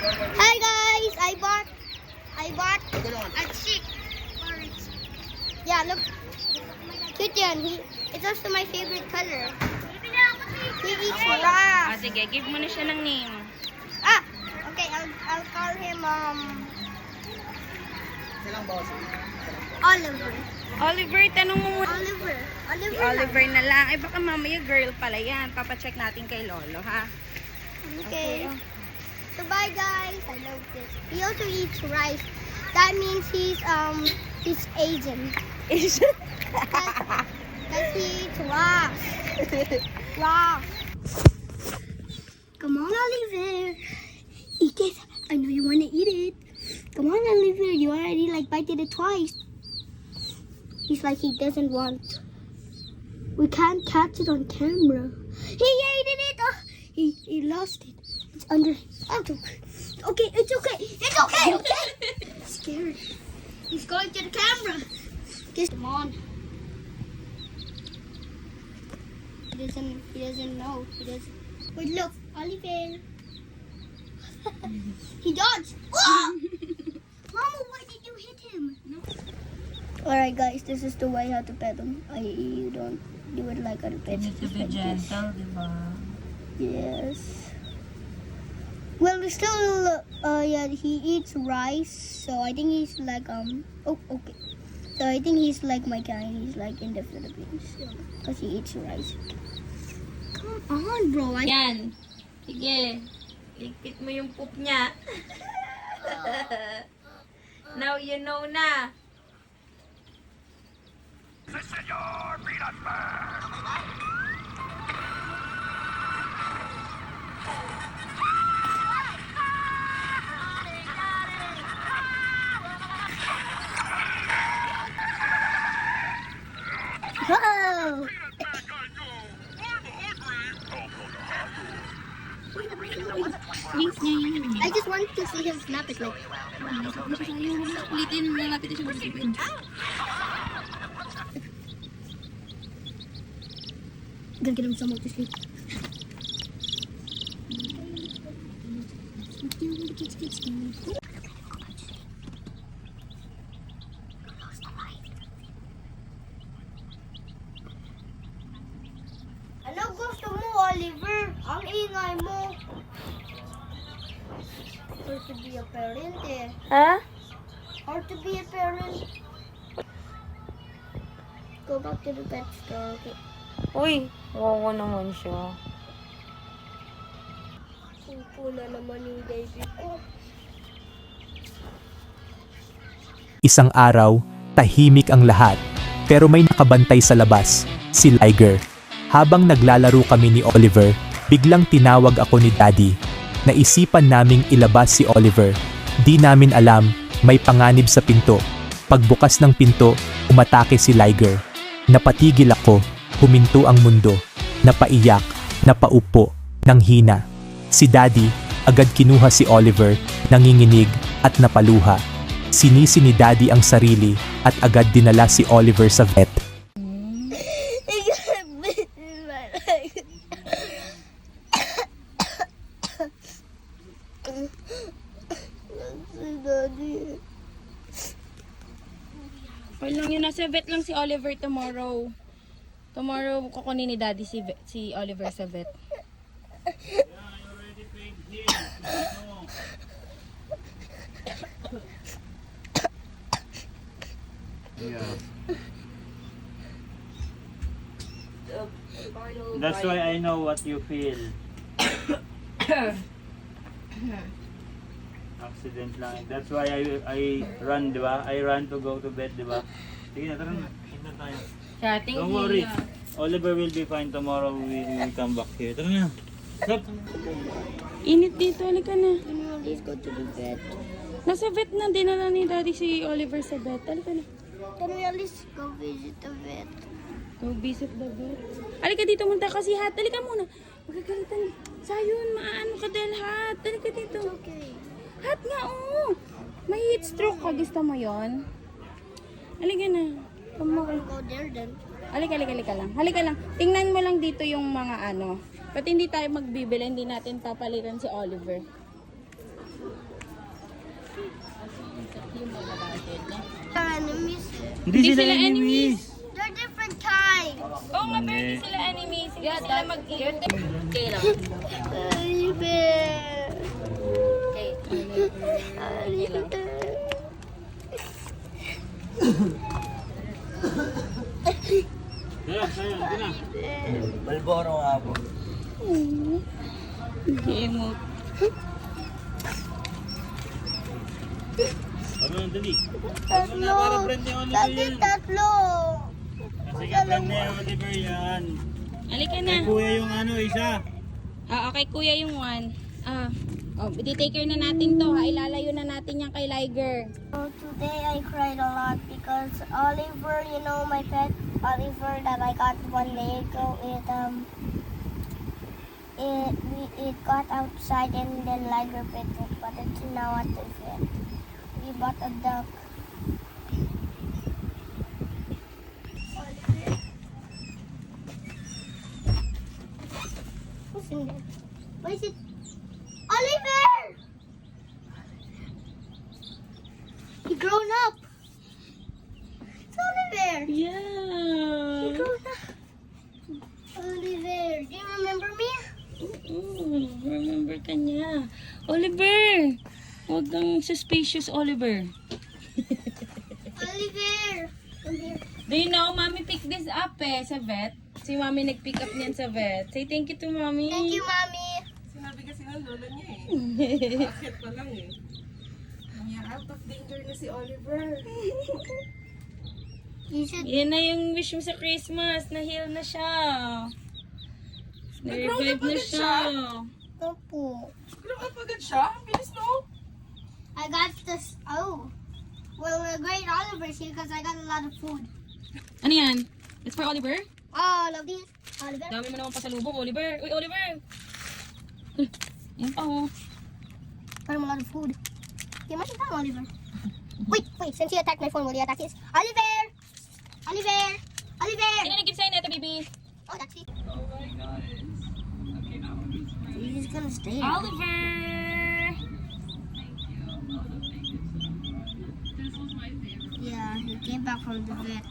Hi guys, I bought a chick. Yeah, look, kitten. It's also my favorite color. He eats grass. Sige, give mo na siya ng name. Okay, I'll call him Oliver. Oliver, tanong mo muna. Oliver. Si Oliver na lang. Ay, baka mamaya girl pala yan. Papacheck natin kay Lolo, ha? Okay. So bye guys. I love this. He also eats rice. That means he's Asian. Asian? Cause he eats rice. Rice. Come on, Oliver. Eat it. I know you want to eat it. Come on, Oliver. You already bited it twice. He's like he doesn't want. We can't catch it on camera. He ate it. He lost it. It's under. Okay, it's okay. It's okay. Okay. Scared. He's going to the camera. Come on. He doesn't know. He doesn't. Wait, look, Oliver. He dodged. Oh! Mama, why did you hit him? No. Alright guys, this is the way how to pet them. You don't do it like other pets. You need to be gentle, diba? Yes. Well, it's still, yeah, he eats rice, so I think he's like, oh, okay. So I think he's like my kind. He's like in the Philippines, because he eats rice. Come on, bro. Yan. Sige. Ligpit mo yung poop niya. Now you know na. Whoa! I just want to see him snap it like. Ulitin, lalapit siya mag-ipin. Gonna get him some more to sleep. Ano gusto mo, Oliver? Ang ingay mo. Hard to be a parent eh. Ha? Hard to be a parent. Go back to the pet store, okay? Uy, wawa naman siya. Pupo na naman yung baby ko. Isang araw, tahimik ang lahat. Pero may nakabantay sa labas, si Liger. Habang naglalaro kami ni Oliver, biglang tinawag ako ni Daddy. Naisipan naming ilabas si Oliver. Di namin alam, may panganib sa pinto. Pagbukas ng pinto, umatake si Liger. Napatigil ako, huminto ang mundo. Napaiyak, napaupo, nang hina. Si Daddy, agad kinuha si Oliver, nanginginig at napaluha. Sinisi ni Daddy ang sarili at agad dinala si Oliver sa vet. Okay lang yun, nasa vet lang si Oliver tomorrow. Tomorrow kukunin ni Daddy si Oliver sa vet. Yeah. That's why I know what you feel. Accident lang. That's why I run, di ba? I run to go to bed, di ba? Sige na, tara na. Hinta tayo. Chatting. Don't worry. Oliver will be fine tomorrow. We will come back here. Tara na. Stop. Init dito, halika na. Let's go to the vet. Nasa vet na, dinala ni Daddy si Oliver sa vet. Halika na. Can we at least go visit the vet? Go visit the vet. Halika dito, munta kasi hat. Halika muna. Magkagalitan. Sayun, maano ka dahil hat. Halika dito. Okay. Hat nga, oo. May heat stroke ka. Gusto mo yon? Halika na. Come on, go there then. Halika lang. Halika lang. Tingnan mo lang dito yung mga ano. Pati hindi tayo magbibili, hindi natin papalitan si Oliver. Enemies. Hindi Hindi sila sila enemies. They're different kinds. Oo nga, pero hindi sila enemies. Hindi sila mag-eat. Okay lang. Oliver. Oliver. Sayang, ito na. Malboro nga po. Emo. Ano ang dali? Tatlo. Dati tatlo. Sige, friend na yung Oliver yan. Halika na. Kuya yung ano, isa. Okay, kuya yung one. I-take care na natin to. Ilalayo na natin yan kay Liger. So today I cried a lot because Oliver, you know, my pet Oliver that I got 1 day ago, it got outside and then Liger bit it, but it's now at the vet. We bought a duck. What's in there? What is it? Oliver! He grown up. It's Oliver. He Yeah. grown up. Oliver, do you remember me? Remember ka niya. Oliver! Huwag kang suspicious, Oliver. Oliver. Come here. Do you know, Mommy picked this up sa vet. Si Mommy nag-pick up niyan sa vet. Say thank you to Mommy. Thank you, Mommy. Sinabi kasi ng lola niya eh. Bakit pa lang eh. Kaya out of danger na si Oliver. You should. Yan na yung wish mo sa Christmas. Na-heal na siya. Nag-grow Na-revive na na pagod siya. Opo. Grow up agad siya? Ang bilis no? I got this. Oh. Well, a great Oliver's here because I got a lot of food. Ano yan? It's for Oliver? All of these. Oliver. Dami mo naman pasalubong, Oliver. Uy, Oliver! Yan pa oh. Got him a lot of food. Give me some time, Oliver. Wait. Since he attacked my phone, will you attack his? Oliver! Oliver! Oliver! Sino nag-give sa'yo neto, baby? Oh, that's it. He's gonna stay. Oliver! Yeah, he came back from the vet.